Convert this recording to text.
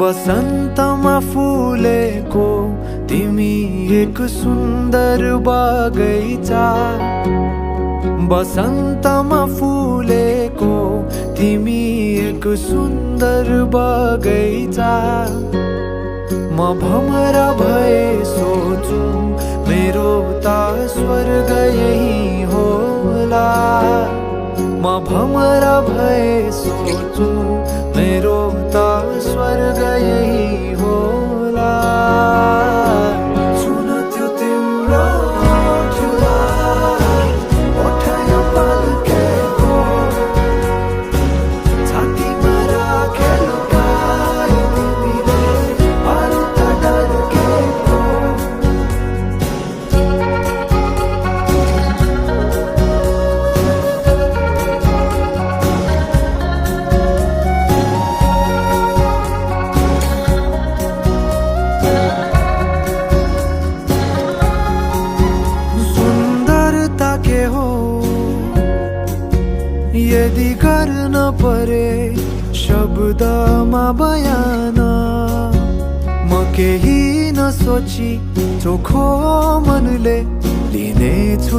बसन्तमा फुलेको तिमी एक सुन्दर बगैँचा। बसन्तमा फुलेको तिमी एक सुन्दर बगैँचा। म भमरा भए सोचु मेरो त स्वर्ग यही होला। म भमरा भए सोचु मेरो त स्वर्ग यही होला। सुन त्यो तिम्रो ठुला ओठमा पल्केको, छातीमा राखेर लुकाए तिमीले अरू त डर्केको। यदि गर्न परे शब्दमा बयान, म केही नसोची चोखो मनले लिनेछु